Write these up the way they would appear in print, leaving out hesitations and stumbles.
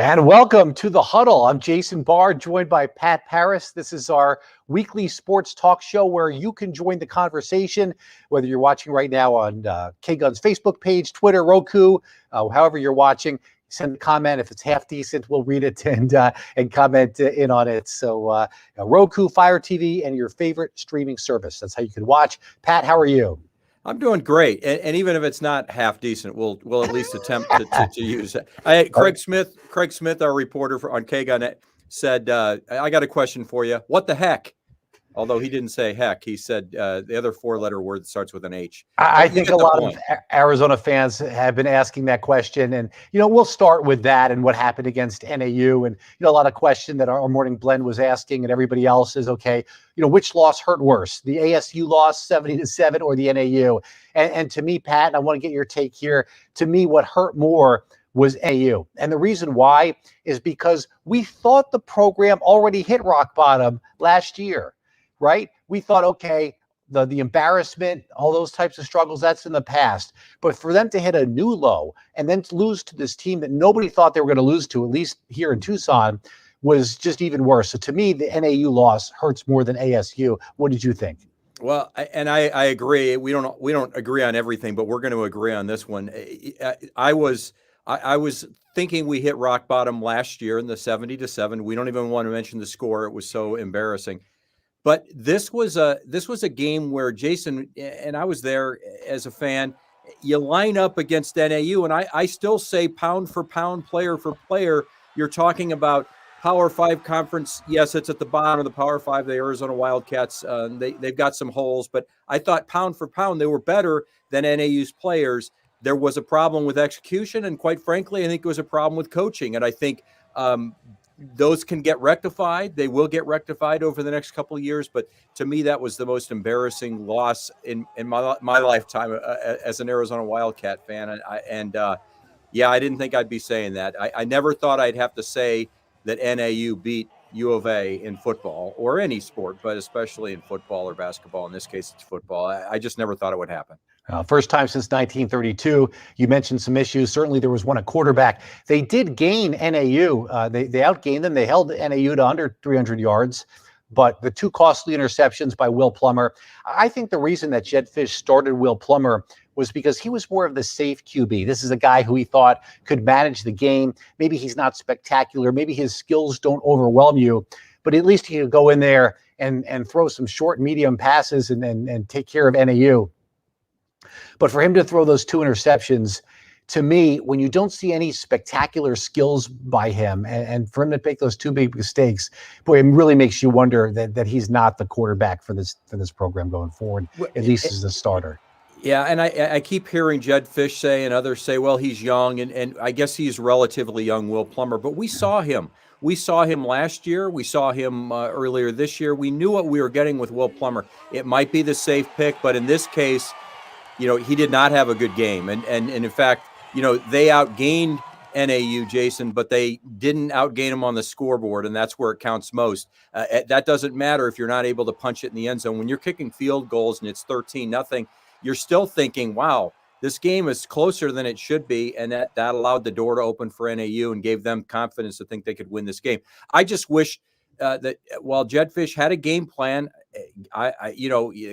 And welcome to the Huddle. I'm Jason Barr, joined by Pat Parris. This is our weekly sports talk show where you can join the conversation, whether you're watching right now on KGUN's Facebook page, Twitter, Roku, however you're watching. Send a comment. If it's half decent, we'll read it and comment in on it. So Roku, Fire TV, and your favorite streaming service. That's how you can watch. Pat, how are you? I'm doing great, and even if it's not half decent, we'll at least attempt to use it. Craig Smith, our reporter on KGUN, said, "I got a question for you. What the heck?" Although he didn't say heck, he said the other four-letter word that starts with an H. I think a lot of Arizona fans have been asking that question, and we'll start with that and what happened against NAU, and a lot of question that our morning blend was asking, and everybody else is okay. Which loss hurt worse, the ASU loss 70-7 or the NAU? And to me, Pat, and I want to get your take here. To me, what hurt more was NAU, and the reason why is because we thought the program already hit rock bottom last year. Right? We thought, okay, the embarrassment, all those types of struggles, that's in the past. But for them to hit a new low and then to lose to this team that nobody thought they were going to lose to, at least here in Tucson, was just even worse. So to me, the NAU loss hurts more than ASU. What did you think? Well, and I agree. We don't agree on everything, but we're going to agree on this one. I was thinking we hit rock bottom last year in the 70-7. We don't even want to mention the score. It was so embarrassing. But this was a game where Jason and I was there as a fan. You line up against NAU, and I still say pound for pound, player for player, you're talking about Power 5 conference. Yes, it's at the bottom of the Power 5, the Arizona Wildcats. They've got some holes, but I thought pound for pound they were better than NAU's players. There was a problem with execution, and quite frankly, I think it was a problem with coaching. And I think those can get rectified. They will get rectified over the next couple of years. But to me, that was the most embarrassing loss in my lifetime as an Arizona Wildcat fan. I didn't think I'd be saying that. I never thought I'd have to say that NAU beat U of A in football or any sport, but especially in football or basketball. In this case, it's football. I just never thought it would happen. First time since 1932. You mentioned some issues. Certainly there was one at quarterback. They did gain NAU. They outgained them. They held NAU to under 300 yards. But the two costly interceptions by Will Plummer, I think the reason that Jedd Fisch started Will Plummer was because he was more of the safe QB. This is a guy who he thought could manage the game. Maybe he's not spectacular. Maybe his skills don't overwhelm you. But at least he could go in there and throw some short and medium passes and take care of NAU. But for him to throw those two interceptions, to me, when you don't see any spectacular skills by him, and for him to make those two big mistakes, boy, it really makes you wonder that he's not the quarterback for this program going forward, at least as a starter. Yeah, and I keep hearing Jedd Fisch say and others say, well, he's young, and I guess he's relatively young, Will Plummer, but we saw him. We saw him last year. We saw him earlier this year. We knew what we were getting with Will Plummer. It might be the safe pick, but in this case, he did not have a good game. And in fact, they outgained NAU, Jason, but they didn't outgain them on the scoreboard, and that's where it counts most. That doesn't matter if you're not able to punch it in the end zone. When you're kicking field goals and it's 13-0, you're still thinking, wow, this game is closer than it should be, and that allowed the door to open for NAU and gave them confidence to think they could win this game. I just wish that while Jedd Fisch had a game plan,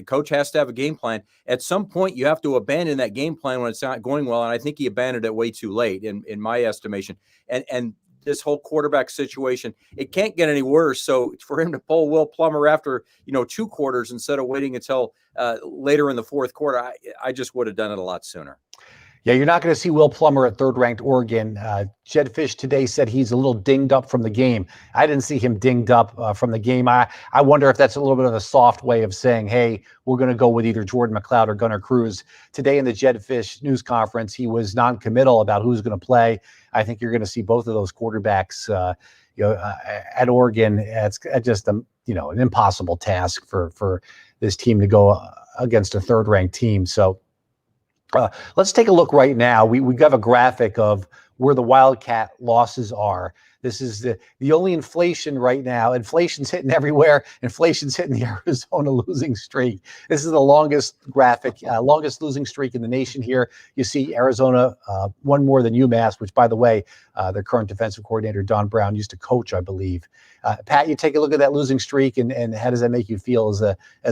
coach has to have a game plan. At some point, you have to abandon that game plan when it's not going well, and I think he abandoned it way too late, in my estimation. And this whole quarterback situation, it can't get any worse. So for him to pull Will Plummer after 2 quarters instead of waiting until later in the fourth quarter, I just would have done it a lot sooner. Yeah, you're not going to see Will Plummer at third-ranked Oregon. Jedd Fisch today said he's a little dinged up from the game. I didn't see him dinged up from the game. I wonder if that's a little bit of a soft way of saying, hey, we're going to go with either Jordan McLeod or Gunnar Cruz. Today in the Jedd Fisch news conference, he was non-committal about who's going to play. I think you're going to see both of those quarterbacks at Oregon. It's just an impossible task for this team to go against a third-ranked team. So let's take a look right now. We have a graphic of where the Wildcat losses are. This is the only inflation right now. Inflation's hitting everywhere. Inflation's hitting the Arizona losing streak. This is the longest longest losing streak in the nation here. You see Arizona one more than UMass, which, by the way, their current defensive coordinator, Don Brown, used to coach, I believe. Pat, you take a look at that losing streak, and how does that make you feel as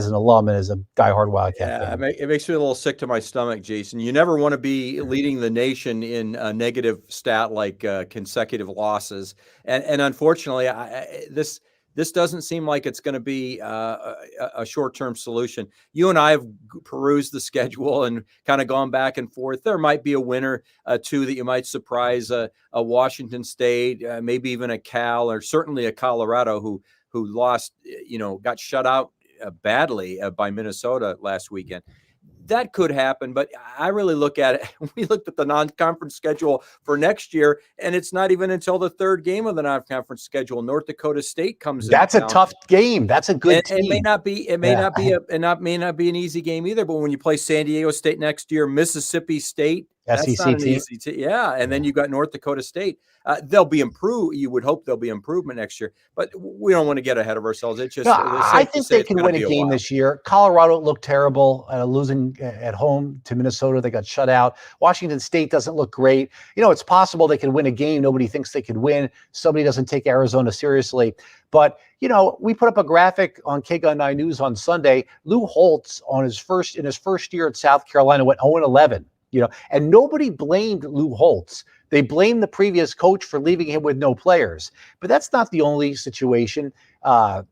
an alum and as a diehard Wildcat fan? It makes me a little sick to my stomach, Jason. You never want to be leading the nation in a negative stat like consecutive losses, and unfortunately, this doesn't seem like it's going to be a short-term solution. You and I have perused the schedule and kind of gone back and forth. There might be a winner, two that you might surprise, a Washington State, maybe even a Cal, or certainly a Colorado who lost, got shut out badly by Minnesota last weekend. That could happen, but I really look at it. We looked at the non-conference schedule for next year, and it's not even until the third game of the non-conference schedule. North Dakota State comes in. That's a tough game. That's a good team. It may not be an easy game either. But when you play San Diego State next year, Mississippi State, that's not an easy team. Yeah, and then you got North Dakota State. They'll be improved. You would hope there'll be improvement next year, but we don't want to get ahead of ourselves. It's just I think they can win a game this year. Colorado looked terrible losing at home to Minnesota. They got shut out. Washington State doesn't look great. It's possible they can win a game nobody thinks they could win. Somebody doesn't take Arizona seriously. But, we put up a graphic on KGUN 9 News on Sunday. Lou Holtz in his first year at South Carolina went 0-11. And nobody blamed Lou Holtz. They blamed the previous coach for leaving him with no players. But that's not the only situation. Nick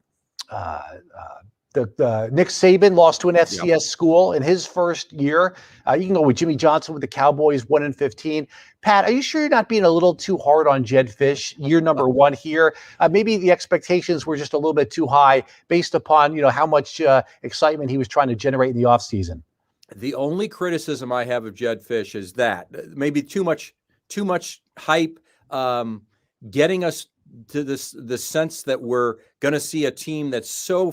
Saban lost to an FCS school in his first year. You can go with Jimmy Johnson with the Cowboys, 1-15. Pat, are you sure you're not being a little too hard on Jedd Fisch, year number one here? Maybe the expectations were just a little bit too high based upon, how much excitement he was trying to generate in the offseason. The only criticism I have of Jedd Fisch is that maybe too much hype, getting us to the sense that we're going to see a team that's so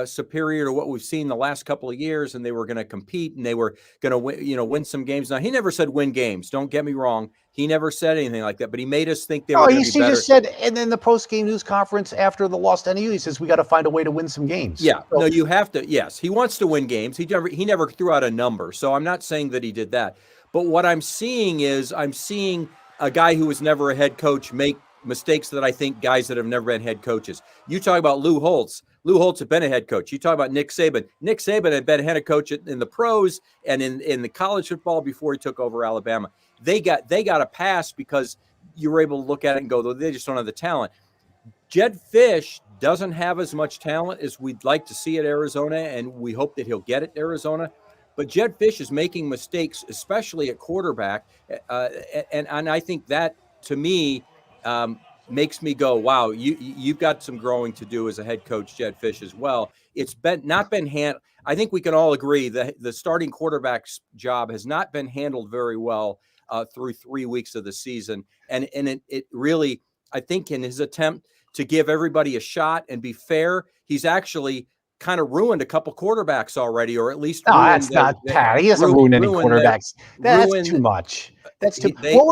superior to what we've seen the last couple of years, and they were going to compete and they were going to win some games. Now, he never said win games. Don't get me wrong. He never said anything like that, but he made us think they were going to be better. He just said, and then the post-game news conference after the loss to NAU, he says, we got to find a way to win some games. Yeah, no, you have to. Yes, he wants to win games. He never threw out a number. So I'm not saying that he did that. But what I'm seeing is a guy who was never a head coach make mistakes that I think guys that have never been head coaches. You talk about Lou Holtz. Lou Holtz had been a head coach. You talk about Nick Saban. Nick Saban had been head coach in the pros and in the college football before he took over Alabama. They got a pass because you were able to look at it and go, they just don't have the talent. Jedd Fisch doesn't have as much talent as we'd like to see at Arizona, and we hope that he'll get it at Arizona. But Jedd Fisch is making mistakes, especially at quarterback, and I think that, to me, makes me go, wow, you've got some growing to do as a head coach, Jedd Fisch, as well. It's not been handled. I think we can all agree that the starting quarterback's job has not been handled very well through 3 weeks of the season. And it really, I think, in his attempt to give everybody a shot and be fair, he's actually kind of ruined a couple quarterbacks already, or at least that's not Pat. He hasn't ruined any quarterbacks. That's too much. That's too. What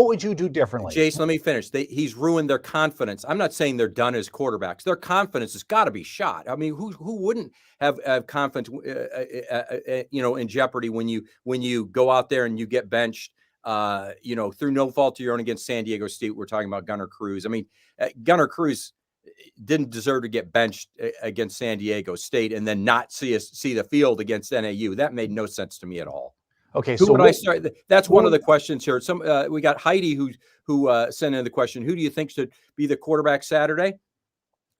would you do differently? Jason, let me finish. He's ruined their confidence. I'm not saying they're done as quarterbacks. Their confidence has got to be shot. I mean, who wouldn't have confidence, in jeopardy when you go out there and you get benched, through no fault of your own against San Diego State. We're talking about Gunnar Cruz. I mean, Gunnar Cruz didn't deserve to get benched against San Diego State and then not see the field against NAU. That made no sense to me at all. Okay, so I start? That's one of the questions here. We got Heidi who sent in the question. Who do you think should be the quarterback Saturday?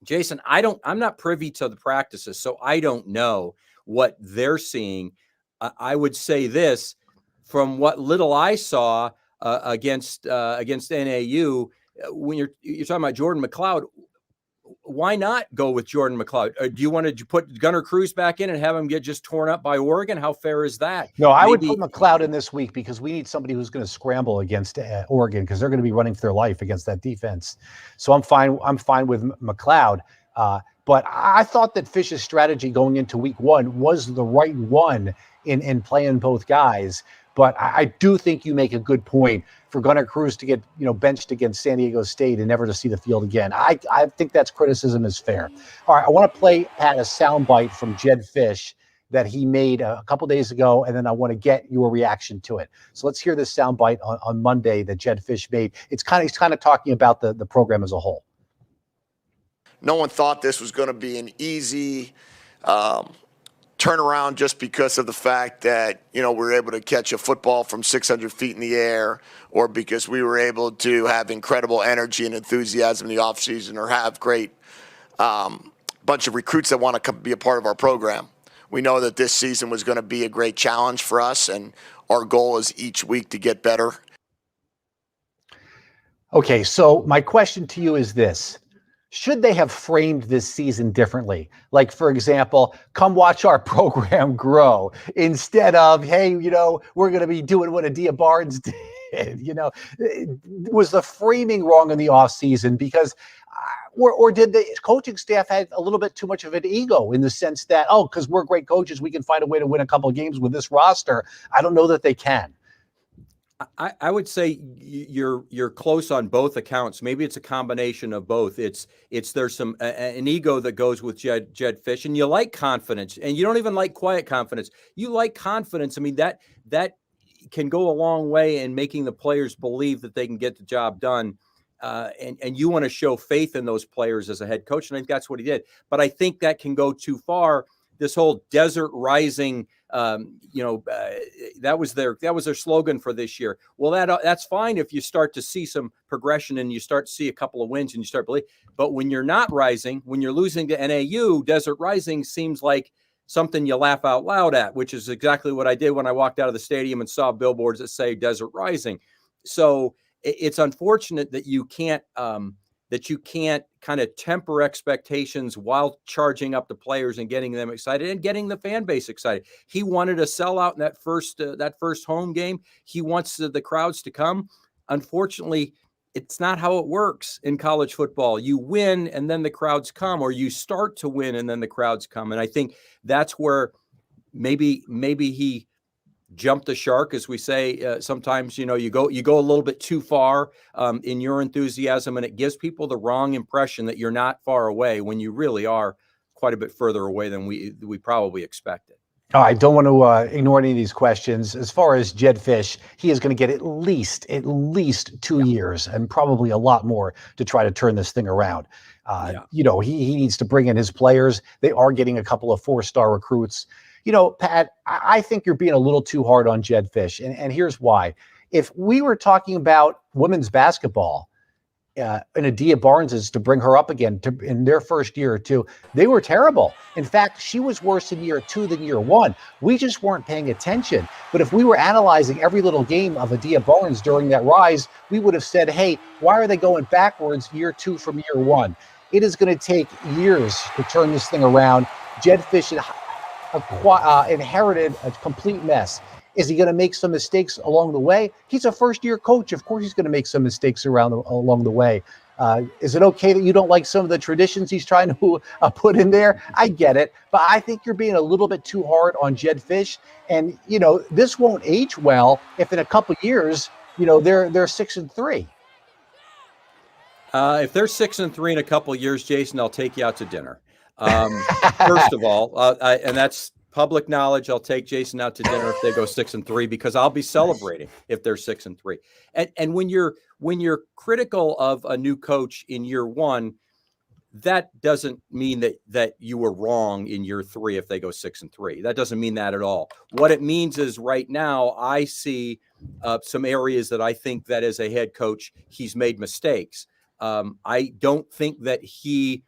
Jason, I'm not privy to the practices, so I don't know what they're seeing. I would say this, from what little I saw against NAU, when you're talking about Jordan McLeod, why not go with Jordan McLeod? Do you want to put Gunnar Cruz back in and have him get just torn up by Oregon? How fair is that? No, I would put McLeod in this week because we need somebody who's going to scramble against Oregon, because they're going to be running for their life against that defense. So I'm fine with McLeod. But I thought that Fisch's strategy going into week one was the right one in playing both guys. But I do think you make a good point for Gunnar Cruz to get, benched against San Diego State and never to see the field again. I think that's criticism is fair. All right, I want to play Pat a soundbite from Jedd Fisch that he made a couple days ago, and then I want to get your reaction to it. So let's hear this soundbite on Monday that Jedd Fisch made. He's kind of talking about the program as a whole. No one thought this was going to be an easy turnaround just because of the fact that, we were able to catch a football from 600 feet in the air, or because we were able to have incredible energy and enthusiasm in the offseason, or have great bunch of recruits that want to be a part of our program. We know that this season was going to be a great challenge for us, and our goal is each week to get better. Okay, so my question to you is this. Should they have framed this season differently? Like, for example, come watch our program grow, instead of, hey, we're going to be doing what Adia Barnes did. Was the framing wrong in the offseason? Because or did the coaching staff have a little bit too much of an ego, in the sense that, because we're great coaches, we can find a way to win a couple of games with this roster? I don't know that they can. I would say you're close on both accounts. Maybe it's a combination of both. There's some an ego that goes with Jedd Fisch, and you like confidence, and you don't even like quiet confidence. You like confidence. I mean, that can go a long way in making the players believe that they can get the job done. And you want to show faith in those players as a head coach, and I think that's what he did. But I think that can go too far. This whole desert rising, that was their slogan for this year. Well, that's fine if you start to see some progression and you start to see a couple of wins and you start believing. But when you're not rising, when you're losing to NAU, desert rising seems like something you laugh out loud at, which is exactly what I did when I walked out of the stadium and saw billboards that say desert rising. So it's unfortunate that you can't kind of temper expectations while charging up the players and getting them excited and getting the fan base excited. He wanted a sellout in that first home game. He wants the crowds to come. Unfortunately, it's not how it works in college football. You win and then the crowds come, or you start to win and then the crowds come. And I think that's where maybe he jumped the shark, as we say. Sometimes, you go a little bit too far in your enthusiasm, and it gives people the wrong impression that you're not far away when you really are quite a bit further away than we probably expected. I don't want to ignore any of these questions. As far as Jedd Fisch, he is going to get at least 2 years, and probably a lot more, to try to turn this thing around. He needs to bring in his players. They are getting a couple of 4-star recruits. Pat, I think you're being a little too hard on Jedd Fisch, and here's why. If we were talking about women's basketball, and Adia Barnes, to bring her up again in their first year or two, they were terrible. In fact, she was worse in year 2 than year 1. We just weren't paying attention. But if we were analyzing every little game of Adia Barnes during that rise, we would have said, hey, why are they going backwards year 2 from year 1? It is going to take years to turn this thing around. Jedd Fisch inherited a complete mess. Is he going to make some mistakes along the way? He's a first-year coach. Of course he's going to make some mistakes along the way. Is it okay that you don't like some of the traditions he's trying to put in there? I get it. But I think you're being a little bit too hard on Jedd Fisch. And, this won't age well if in a couple years, they're 6-3. If they're 6-3 in a couple of years, Jason, I'll take you out to dinner. First of all, and that's public knowledge, I'll take Jason out to dinner if they go 6-3, because I'll be celebrating if they're 6-3. And when you're critical of a new coach in year 1, that doesn't mean that you were wrong in year 3 if they go 6-3. That doesn't mean that at all. What it means is, right now I see some areas that I think that as a head coach he's made mistakes. I don't think that he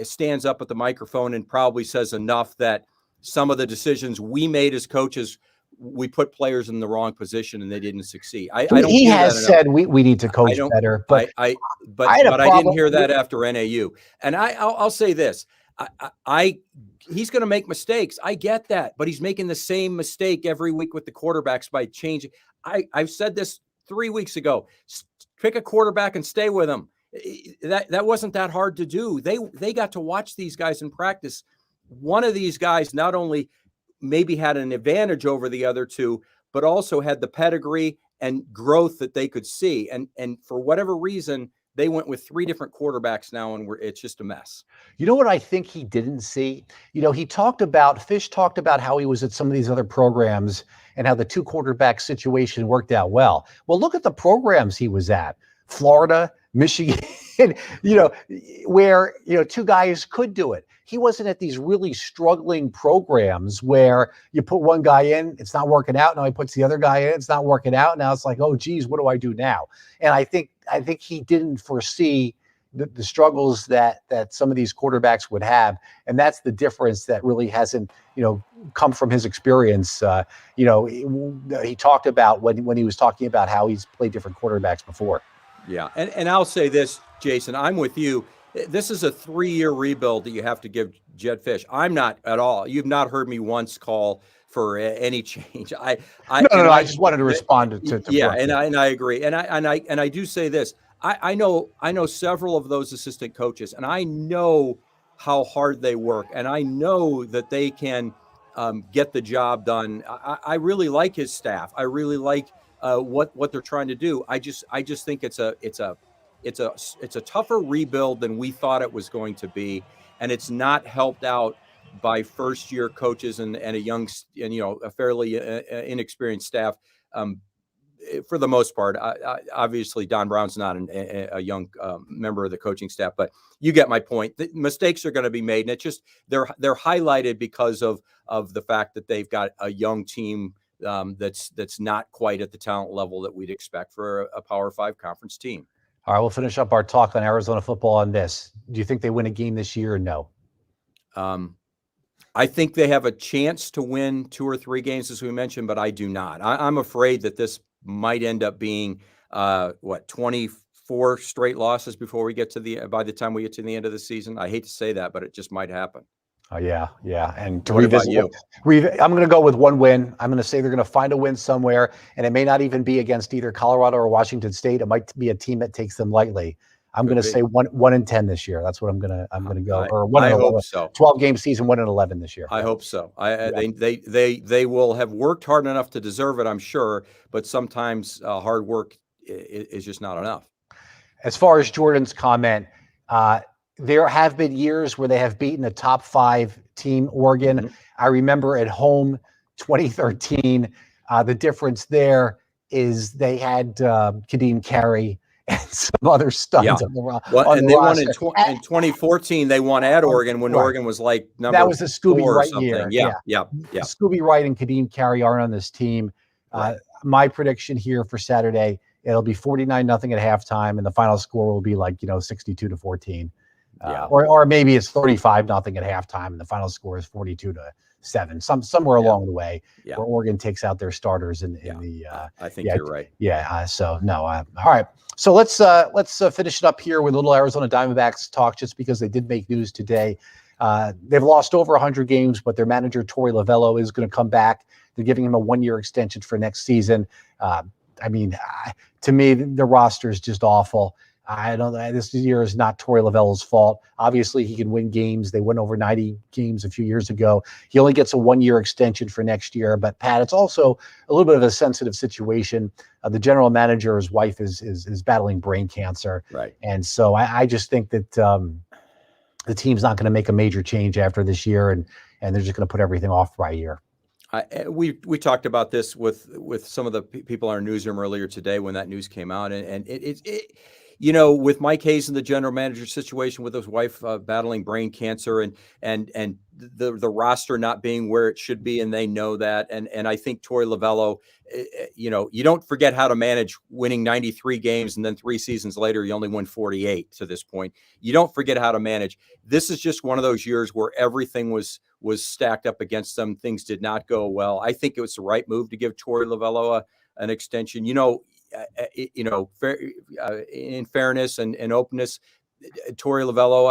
stands up at the microphone and probably says enough that some of the decisions we made as coaches, we put players in the wrong position and they didn't succeed. He has said we need to coach better, but I didn't hear that after NAU. And I'll say this: he's going to make mistakes. I get that, but he's making the same mistake every week with the quarterbacks by changing. I've said this 3 weeks ago: pick a quarterback and stay with him. That wasn't that hard to do. They got to watch these guys in practice. One of these guys not only maybe had an advantage over the other two, but also had the pedigree and growth that they could see. And for whatever reason, they went with 3 different quarterbacks now, and it's just a mess. You know what I think he didn't see? Fish talked about how he was at some of these other programs and how the 2 quarterback situation worked out well. Well, look at the programs he was at. Florida, Michigan, where 2 guys could do it. He wasn't at these really struggling programs where you put one guy in, it's not working out. Now he puts the other guy in, it's not working out. Now it's like, oh geez, what do I do now? And I think he didn't foresee the struggles that some of these quarterbacks would have, and that's the difference that really hasn't come from his experience. He talked about when he was talking about how he's played different quarterbacks before. Yeah, and I'll say this, Jason, I'm with you. This is a 3-year rebuild that you have to give Jedd Fisch. I'm not at all. You've not heard me once call for any change. I just wanted to respond to yeah, and I agree, and I do say this. I know several of those assistant coaches, and I know how hard they work, and I know that they can get the job done. I really like his staff. I really like what they're trying to do. I just think it's a tougher rebuild than we thought it was going to be, and it's not helped out by first-year coaches and a fairly inexperienced staff. For the most part, obviously Don Brown's not a young member of the coaching staff, but you get my point. The mistakes are going to be made, and it's just they're highlighted because of the fact that they've got a young team that's not quite at the talent level that we'd expect for a Power 5 conference team. All right, we'll finish up our talk on Arizona football on this. Do you think they win a game this year or no? I think they have a chance to win 2 or 3 games, as we mentioned, but I do not. I'm afraid that this might end up being 24 straight losses before we get by the time we get to the end of the season. I hate to say that, but it just might happen. Oh yeah. And to what about you? I'm going to go with 1 win. I'm going to say they're going to find a win somewhere, and it may not even be against either Colorado or Washington State. It might be a team that takes them lightly. I'm going to say 1-10 this year. That's what I'm going to go. Or 1-11. I hope so. 12-game season, 1-11 this year. I hope so. They will have worked hard enough to deserve it, I'm sure. But sometimes hard work is just not enough. As far as Jordan's comment, there have been years where they have beaten a top 5 team, Oregon. Mm-hmm. I remember at home, 2013. The difference there is they had Kadeem Carey and some other studs on the roster. And they won in 2014. They won at Oregon when Oregon was like number 4 that was the Scooby Wright year. Yeah. Scooby Wright and Kadeem Carey aren't on this team. Right. My prediction here for Saturday, it'll be 49-0 at halftime, and the final score will be 62-14. Or maybe it's 35-0 at halftime, and the final score is 42-7. Somewhere along the way, where Oregon takes out their starters in the. I think you're right. So no. All right. So let's finish it up here with a little Arizona Diamondbacks talk, just because they did make news today. They've lost over 100 games, but their manager Torey Lovullo is going to come back. They're giving him a 1-year extension for next season. To me, the roster is just awful. I don't know. This year is not Torey Lovullo's fault. Obviously, he can win games. They won over 90 games a few years ago. He only gets a 1-year extension for next year. But Pat, it's also a little bit of a sensitive situation. The general manager, his wife, is battling brain cancer, right? And so I just think that the team's not going to make a major change after this year, and they're just going to put everything off by a year. We talked about this with some of the people in our newsroom earlier today when that news came out, and it with Mike Hayes in the general manager situation with his wife battling brain cancer and the roster not being where it should be, and they know that. And I think Torey Lovullo, you don't forget how to manage winning 93 games and then 3 seasons later you only win 48 to this point. You don't forget how to manage. This is just one of those years where everything was stacked up against them. Things did not go well. I think it was the right move to give Torey Lovullo an extension. In fairness and openness, Torey Lovullo,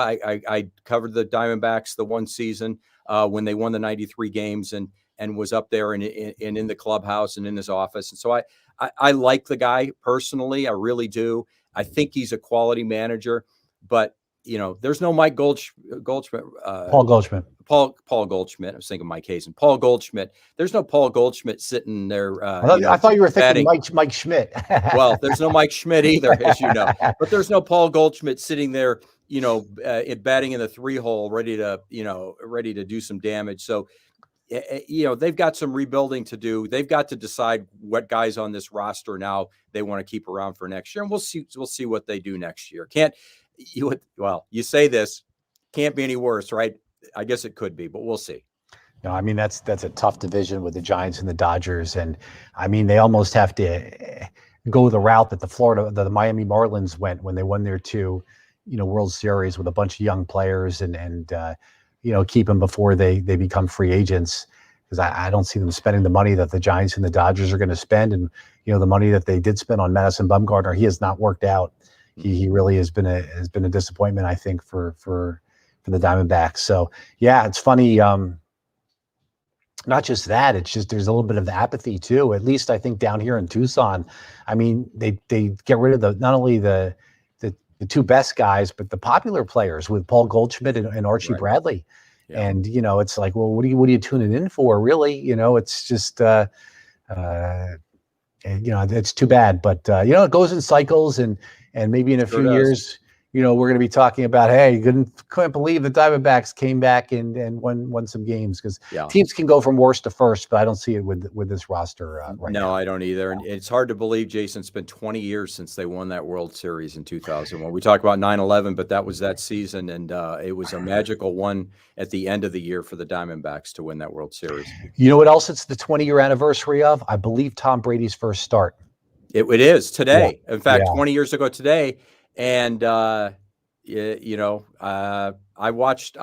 I covered the Diamondbacks the one season when they won the 93 games and was up there and in the clubhouse and in his office. And so I like the guy personally. I really do. I think he's a quality manager, but there's no Mike Goldschmidt. Paul Goldschmidt. Paul Goldschmidt. I was thinking Mike Hayes and Paul Goldschmidt. There's no Paul Goldschmidt sitting there. I thought you were thinking Mike Schmidt. Well, there's no Mike Schmidt either, as you know. But there's no Paul Goldschmidt sitting there, batting in the 3-hole, ready to do some damage. So, they've got some rebuilding to do. They've got to decide what guys on this roster now they want to keep around for next year, and we'll see what they do next year. You say this can't be any worse, right? I guess it could be, but we'll see. No, I mean, that's a tough division with the Giants and the Dodgers. And I mean, they almost have to go the route that the Miami Marlins went when they won their 2, World Series with a bunch of young players and keep them before they become free agents. Because I don't see them spending the money that the Giants and the Dodgers are going to spend. And, the money that they did spend on Madison Bumgarner, he has not worked out. He really has been a disappointment, I think, for the Diamondbacks. So yeah, it's funny. Not just that, it's just there's a little bit of apathy too. At least I think down here in Tucson, I mean, they get rid of not only the 2 best guys, but the popular players with Paul Goldschmidt and Archie Bradley. Yeah. And it's like, well, what are you tuning in for, really? It's just it's too bad. But it goes in cycles, and maybe in a few years, we're going to be talking about, hey, couldn't believe the Diamondbacks came back and won some games, because teams can go from worst to first, but I don't see it with this roster right now. No, I don't either. And it's hard to believe, Jason, it's been 20 years since they won that World Series in 2001. We talk about 9/11, but that was that season, and it was a magical one at the end of the year for the Diamondbacks to win that World Series. You know what else it's the 20-year anniversary of? I believe Tom Brady's first start. It is today. Yeah. In fact, 20 years ago today. And I watched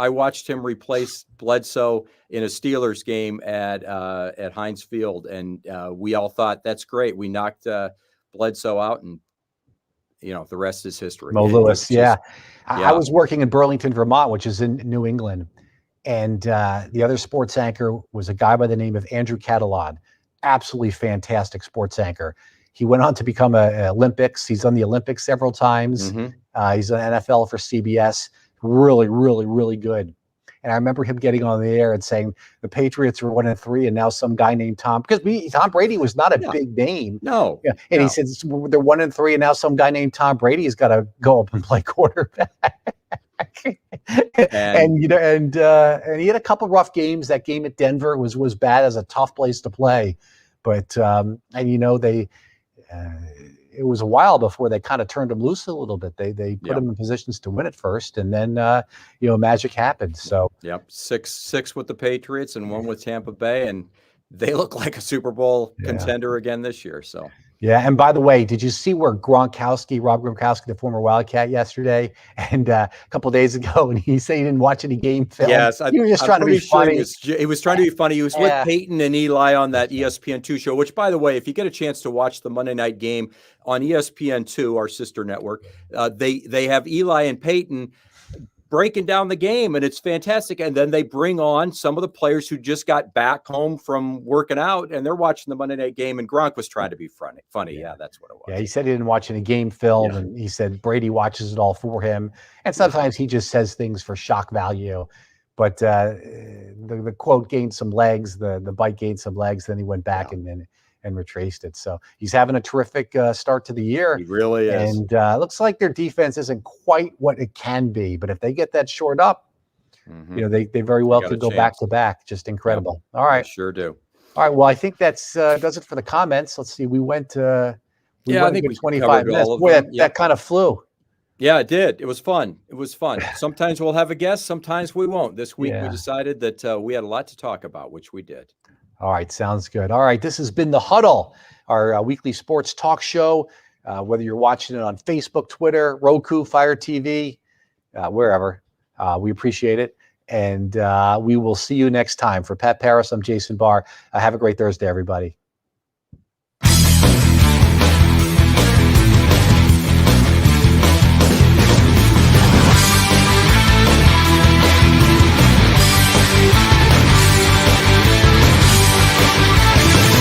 him replace Bledsoe in a Steelers game at Heinz Field, and we all thought, that's great. We knocked Bledsoe out, and the rest is history. Mo Lewis, I was working in Burlington, Vermont, which is in New England, and the other sports anchor was a guy by the name of Andrew Catalan, absolutely fantastic sports anchor. He went on to become a Olympics. He's done the Olympics several times. Mm-hmm. He's an NFL for CBS. Really, really, really good. And I remember him getting on the air and saying the Patriots were 1-3, and now some guy named Tom, because Tom Brady was not a big name. No. Yeah. And he said they're 1-3, and now some guy named Tom Brady has got to go up and play quarterback. and he had a couple rough games. That game at Denver was bad, as a tough place to play. But it was a while before they kind of turned him loose a little bit. They put him in positions to win at first, and then magic happened. So 6 with the Patriots and 1 with Tampa Bay, and they look like a Super Bowl contender again this year. So and by the way, did you see where Rob Gronkowski, the former Wildcat, yesterday and a couple of days ago, and he said he didn't watch any game film? Yes, he was just trying to be funny. He was trying to be funny. He was with Peyton and Eli on that ESPN2 show, which, by the way, if you get a chance to watch the Monday night game on ESPN2, our sister network, they have Eli and Peyton breaking down the game, and it's fantastic. And then they bring on some of the players who just got back home from working out, and they're watching the Monday night game, and Gronk was trying to be funny. Yeah, that's what it was. Yeah, he said he didn't watch any game film, and he said Brady watches it all for him. And sometimes he just says things for shock value. But the quote gained some legs, the bite gained some legs, then he went back and retraced it. So he's having a terrific start to the year. He really is. And looks like their defense isn't quite what it can be. But if they get that shored up, they very well could go back to back. Just incredible. All right. They sure do. All right. Well, I think that's does it for the comments. Let's see. We went I think we 25 minutes. Boy, that kind of flew. Yeah, it did. It was fun. Sometimes we'll have a guest. Sometimes we won't. This week we decided that we had a lot to talk about, which we did. All right. Sounds good. All right. This has been The Huddle, our weekly sports talk show. Whether you're watching it on Facebook, Twitter, Roku, Fire TV, wherever, we appreciate it. And we will see you next time. For Pat Parris, I'm Jason Barr. Have a great Thursday, everybody.